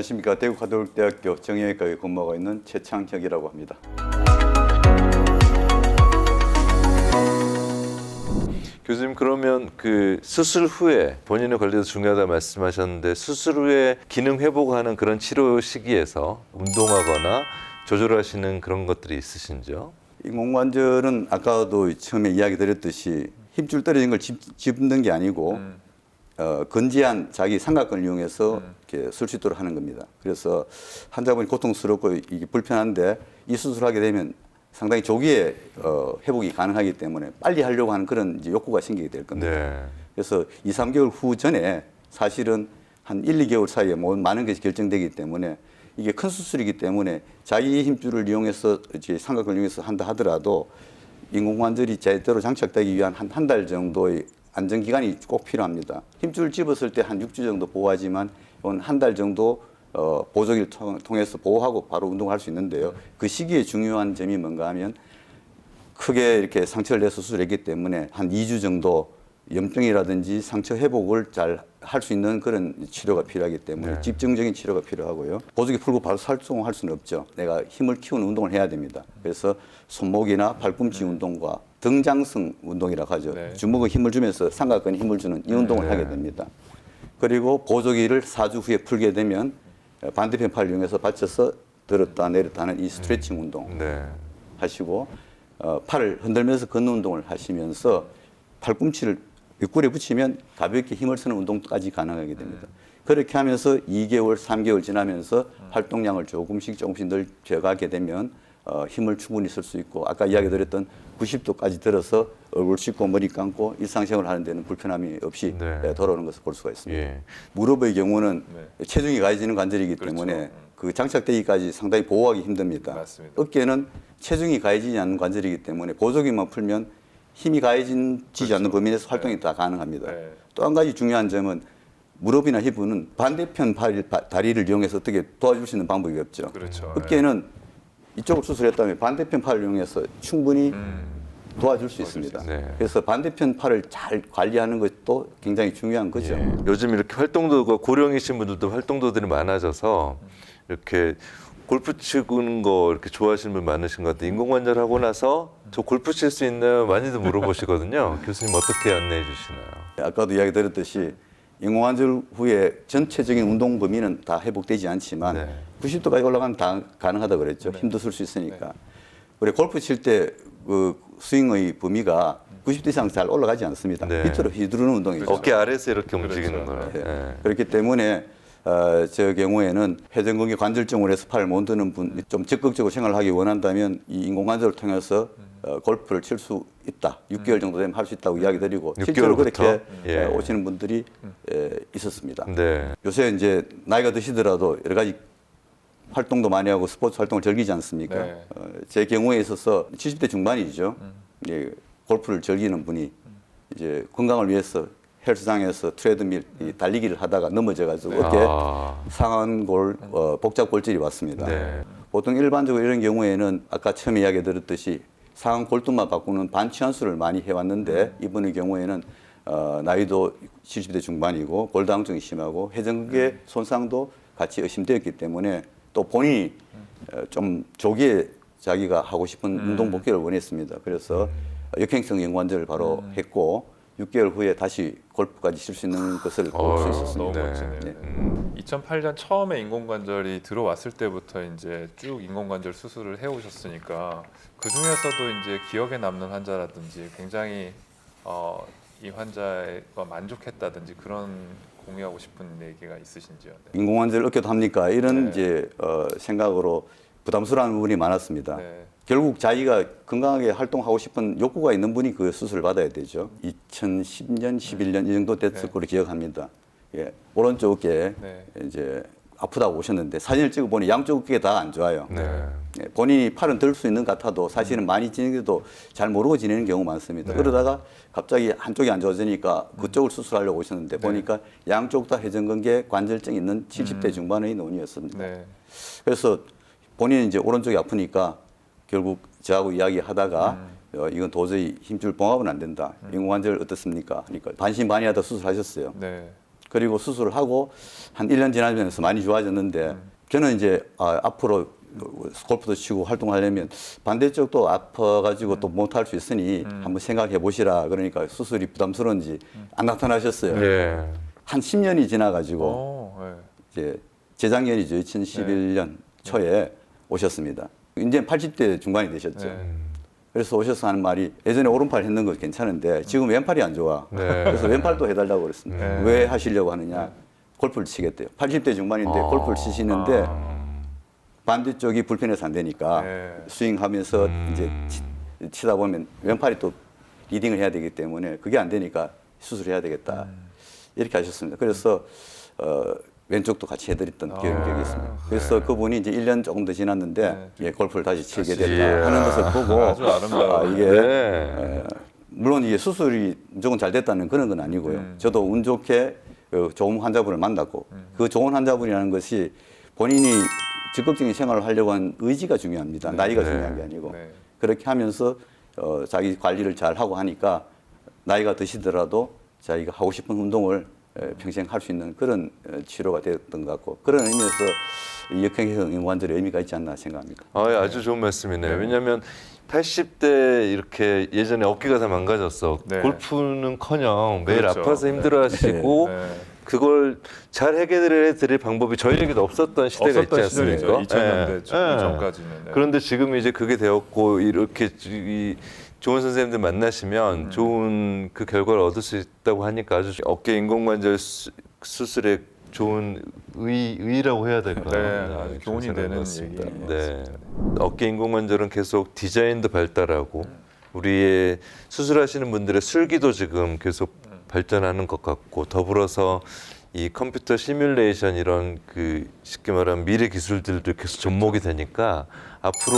안녕하십니까. 대구 가톨대학교 정형외과에 근무하고 있는 최창혁이라고 합니다. 교수님, 그러면 그 수술 후에 본인의 관리도 중요하다 말씀하셨는데, 수술 후에 기능 회복하는 그런 치료 시기에서 운동하거나 조절하시는 그런 것들이 있으신지요? 인공관절은 아까도 처음에 이야기 드렸듯이 힘줄 떨어진 걸 집는 게 아니고 건재한 자기 삼각근을 이용해서 이렇게 쓸 수 있도록 하는 겁니다. 그래서 환자분이 고통스럽고 이게 불편한데 이 수술하게 되면 상당히 조기에 회복이 가능하기 때문에 빨리 하려고 하는 그런 이제 욕구가 생기게 될 겁니다. 네. 그래서 2, 3개월 후 전에 사실은 한 1, 2개월 사이에 많은 것이 결정되기 때문에 이게 큰 수술이기 때문에 자기 힘줄을 이용해서 이제 삼각근을 이용해서 한다 하더라도 인공관절이 제대로 장착되기 위한 한 달 정도의 안정 기간이 꼭 필요합니다. 힘줄을 집었을 때 한 6주 정도 보호하지만 이건 한 달 정도 보조기를 통해서 보호하고 바로 운동을 할 수 있는데요. 그 시기에 중요한 점이 뭔가 하면 크게 이렇게 상처를 내서 수술했기 때문에 한 2주 정도 염증이라든지 상처 회복을 잘 할 수 있는 그런 치료가 필요하기 때문에 네. 집중적인 치료가 필요하고요. 보조기 풀고 바로 활동할 수는 없죠. 내가 힘을 키우는 운동을 해야 됩니다. 그래서 손목이나 팔꿈치 운동과 등장성 운동이라고 하죠. 네. 주먹에 힘을 주면서 삼각근에 힘을 주는 이 운동을 하게 됩니다. 그리고 보조기를 4주 후에 풀게 되면 반대편 팔을 이용해서 받쳐서 들었다 내렸다 하는 이 스트레칭 운동 네. 하시고 팔을 흔들면서 걷는 운동을 하시면서 팔꿈치를 옆구리에 붙이면 가볍게 힘을 쓰는 운동까지 가능하게 됩니다. 그렇게 하면서 2개월, 3개월 지나면서 활동량을 조금씩 늘려가게 되면 힘을 충분히 쓸 수 있고 아까 이야기 드렸던 90도까지 들어서 얼굴 씻고 머리 감고 일상생활을 하는 데는 불편함이 없이 네. 돌아오는 것을 볼 수가 있습니다. 예. 무릎의 경우는 네. 체중이 가해지는 관절이기 그렇죠. 때문에 그 장착되기까지 상당히 보호하기 힘듭니다. 맞습니다. 어깨는 체중이 가해지지 않는 관절이기 때문에 보조기만 풀면 힘이 가해지지 그렇죠. 않는 범위 내에서 활동이 네. 다 가능합니다. 네. 또 한 가지 중요한 점은 무릎이나 힙은 반대편 다리를 이용해서 어떻게 도와줄 수 있는 방법이 없죠. 그렇죠. 어깨는 이쪽을 수술했다면 반대편 팔을 이용해서 충분히 도와줄 수 있습니다. 네. 그래서 반대편 팔을 잘 관리하는 것도 굉장히 중요한 거죠. 예. 요즘 이렇게 활동도가 고령이신 분들도 활동도들이 많아져서 이렇게 골프 치는 거 이렇게 좋아하시는 분 많으신 것 같아요. 인공관절 하고 나서 저 골프 칠 수 있나요? 많이들 물어보시거든요. 교수님 어떻게 안내해 주시나요? 아까도 이야기 드렸듯이 인공관절 후에 전체적인 운동 범위는 다 회복되지 않지만 네. 90도까지 올라가면 다 가능하다 그랬죠. 힘도 쓸 수 있으니까. 우리 골프 칠 때 그 스윙의 범위가 90도 이상 잘 올라가지 않습니다. 네. 밑으로 휘두르는 운동이죠. 어깨 아래에서 이렇게 움직이는 그렇죠. 거예요. 예. 그렇기 때문에 저 경우에는 회전근개 관절증으로 해서 팔을 못 드는 분, 좀 적극적으로 생활을 하기 원한다면 이 인공관절을 통해서 골프를 칠 수 있다. 6개월 정도 되면 할 수 있다고 이야기 드리고 실제로 6개월부터? 그렇게 예. 오시는 분들이 있었습니다. 네. 요새 이제 나이가 드시더라도 여러 가지 활동도 많이 하고 스포츠 활동을 즐기지 않습니까? 네. 제 경우에 있어서 70대 중반이죠. 예, 골프를 즐기는 분이 이제 건강을 위해서 헬스장에서 트레드밀 이 달리기를 하다가 넘어져가지고 어깨 상완골 복잡골절이 왔습니다. 네. 보통 일반적으로 이런 경우에는 아까 처음에 이야기 드렸듯이 상완골두만 바꾸는 반치환수를 많이 해왔는데 이분의 경우에는 나이도 70대 중반이고 골다공증이 심하고 회전근개 손상도 같이 의심되었기 때문에 또 본인이 좀 조기에 자기가 하고 싶은 운동 복귀를 원했습니다. 그래서 역행성 연관절을 바로 했고 6개월 후에 다시 골프까지 칠 수 있는 것을 볼 수 너무 있었습니다. 너무 네. 멋지네요. 네. 2008년 처음에 인공관절이 들어왔을 때부터 이제 쭉 인공관절 수술을 해오셨으니까 그 중에서도 이제 기억에 남는 환자라든지 굉장히 이 환자가 만족했다든지 그런 공유하고 싶은 얘기가 있으신지요? 네. 인공관절 어깨도 합니까? 이런 네. 이제 생각으로 부담스러운 부분이 많았습니다. 네. 결국 자기가 건강하게 활동하고 싶은 욕구가 있는 분이 그 수술을 받아야 되죠. 2010년, 11년 이 정도 됐을 네. 거로 기억합니다. 예, 오른쪽 어깨 네. 이제 아프다고 오셨는데 사진을 찍어보니 양쪽 어깨 다 안 좋아요. 네. 예, 본인이 팔은 들 수 있는 것 같아도 사실은 많이 지내도 잘 모르고 지내는 경우가 많습니다. 네. 그러다가 갑자기 한쪽이 안 좋아지니까 그쪽을 수술하려고 오셨는데 보니까 양쪽 다 회전근개 관절증 있는 70대 중반의 노인이었습니다. 네. 그래서 본인은 이제 오른쪽이 아프니까 결국 저하고 이야기하다가 이건 도저히 힘줄 봉합은 안 된다. 인공관절 어떻습니까? 그러니까 반신반의하다 수술하셨어요. 네. 그리고 수술을 하고 한 1년 지나면서 많이 좋아졌는데 저는 이제 앞으로 골프도 치고 활동하려면 반대쪽도 아파가지고 또 못할 수 있으니 한번 생각해 보시라. 그러니까 수술이 부담스러운지 안 나타나셨어요. 네. 한 10년이 지나가지고 네. 이제 재작년이죠. 2011년 초에 오셨습니다. 이제 80대 중반이 되셨죠. 네. 그래서 오셔서 하는 말이 예전에 오른팔 했는 거 괜찮은데 지금 왼팔이 안 좋아. 네. 그래서 왼팔도 해달라고 그랬습니다. 네. 왜 하시려고 하느냐? 골프를 치겠대요. 80대 중반인데 골프를 치시는데 반대쪽이 불편해서 안 되니까 네. 스윙하면서 이제 치다 보면 왼팔이 또 리딩을 해야 되기 때문에 그게 안 되니까 수술해야 되겠다. 이렇게 하셨습니다. 그래서 왼쪽도 같이 해드렸던 기억이 있습니다. 그래서 그분이 이제 1년 조금 더 지났는데 예, 골프를 다시 치게 됐다 하는 것을 보고 아주 아름다워요. 이게 네. 물론 이게 수술이 무조건 잘 됐다는 그런 건 아니고요. 저도 운 좋게 좋은 환자분을 만났고 그 좋은 환자분이라는 것이 본인이 적극적인 생활을 하려고 한 의지가 중요합니다. 나이가 중요한 게 아니고 네. 그렇게 하면서 자기 관리를 잘 하고 하니까 나이가 드시더라도 자기가 하고 싶은 운동을 평생 할 수 있는 그런 치료가 되었던 것 같고 그런 의미에서 이 역행성 인공관절의 의미가 있지 않나 생각합니다. 아주 좋은 말씀이네요. 왜냐하면 80대 이렇게 예전에 어깨가 다 망가졌어. 네. 골프는커녕 매일 그렇죠. 아파서 힘들어하시고 네. 그걸 잘 해결해 드릴 방법이 저희에게도 없었던 시대가 없었던 있지 않습니까? 시절이죠. 2000년대 네. 전까지는. 네. 그런데 지금 이제 그게 되었고 이렇게 이 좋은 선생님들 만나시면 좋은 그 결과를 얻을 수 있다고 하니까 아주 어깨 인공관절 수술의 좋은 의의라고 해야 될까요? 네, 아주 교훈이 좋은 되는 생각인 것 같습니다. 얘기인 것 네. 어깨 인공관절은 계속 디자인도 발달하고 우리의 수술하시는 분들의 술기도 지금 계속 발전하는 것 같고 더불어서 이 컴퓨터 시뮬레이션 이런 그 쉽게 말하면 미래 기술들도 계속 접목이 되니까 앞으로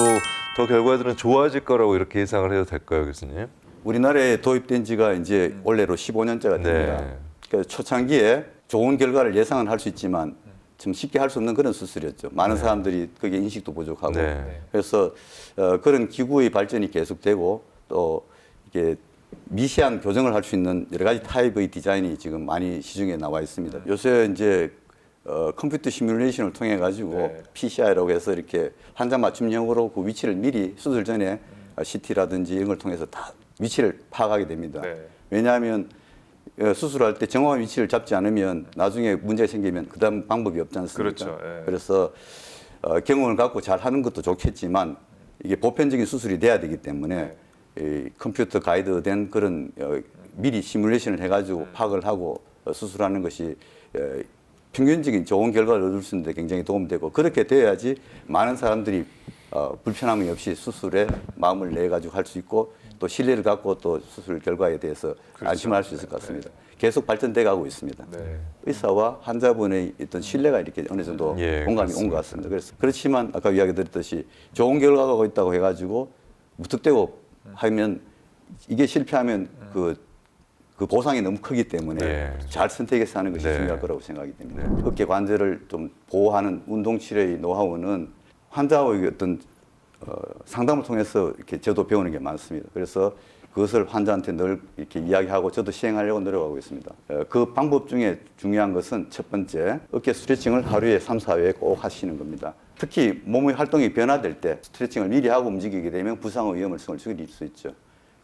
더 결과들은 좋아질 거라고 이렇게 예상을 해도 될까요, 교수님? 우리나라에 도입된 지가 이제 올해로 15년째가 됩니다. 네. 그래서 초창기에 좋은 결과를 예상은 할 수 있지만 좀 쉽게 할 수 없는 그런 수술이었죠. 많은 사람들이 그게 인식도 부족하고 네. 그래서 그런 기구의 발전이 계속되고 또 이게 미세한 교정을 할 수 있는 여러 가지 타입의 디자인이 지금 많이 시중에 나와 있습니다. 요새 이제 컴퓨터 시뮬레이션을 통해 가지고 네. PCI라고 해서 이렇게 환자 맞춤형으로 그 위치를 미리 수술 전에 CT라든지 이런 걸 통해서 다 위치를 파악하게 됩니다. 네. 왜냐하면 수술할 때 정확한 위치를 잡지 않으면 나중에 문제가 생기면 그다음 방법이 없지 않습니까? 그렇죠. 예. 그래서 경험을 갖고 잘 하는 것도 좋겠지만 이게 보편적인 수술이 돼야 되기 때문에 이 컴퓨터 가이드된 그런 미리 시뮬레이션을 해가지고 파악을 하고 수술하는 것이 평균적인 좋은 결과를 얻을 수 있는데 굉장히 도움되고 그렇게 돼야지 많은 사람들이 불편함이 없이 수술에 마음을 내 가지고 할 수 있고 또 신뢰를 갖고 또 수술 결과에 대해서 안심할 수 있을 것 같습니다. 계속 발전돼 가고 있습니다. 네. 의사와 환자분의 어떤 신뢰가 이렇게 어느 정도 예, 공감이 온 것 같습니다. 그래서 그렇지만 아까 이야기 드렸듯이 좋은 결과가 있다고 해가지고 무턱대고 하면 이게 실패하면 그 보상이 너무 크기 때문에 네. 잘 선택해서 하는 것이 네. 중요할 거라고 생각이 됩니다. 어깨 관절을 좀 보호하는 운동 치료의 노하우는 환자의 어떤 상담을 통해서 이렇게 저도 배우는 게 많습니다. 그래서 그것을 환자한테 늘 이렇게 이야기하고 저도 시행하려고 노력하고 있습니다. 그 방법 중에 중요한 것은 첫 번째, 어깨 스트레칭을 하루에 3, 4회 꼭 하시는 겁니다. 특히 몸의 활동이 변화될 때 스트레칭을 미리 하고 움직이게 되면 부상의 위험성을 줄일 수 있죠.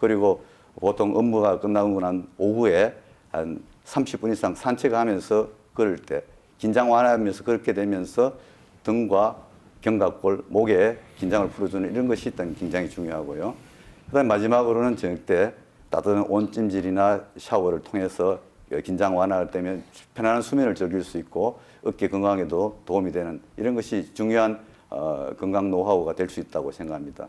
그리고 보통 업무가 끝나고 난 오후에 한 30분 이상 산책하면서 걸을 때 긴장 완화하면서 그렇게 되면서 등과 견갑골, 목에 긴장을 풀어주는 이런 것이 일단 굉장히 중요하고요. 그다음 마지막으로는 저녁 때 따뜻한 온찜질이나 샤워를 통해서 긴장 완화를 되면 편안한 수면을 즐길 수 있고 어깨 건강에도 도움이 되는 이런 것이 중요한 건강 노하우가 될 수 있다고 생각합니다.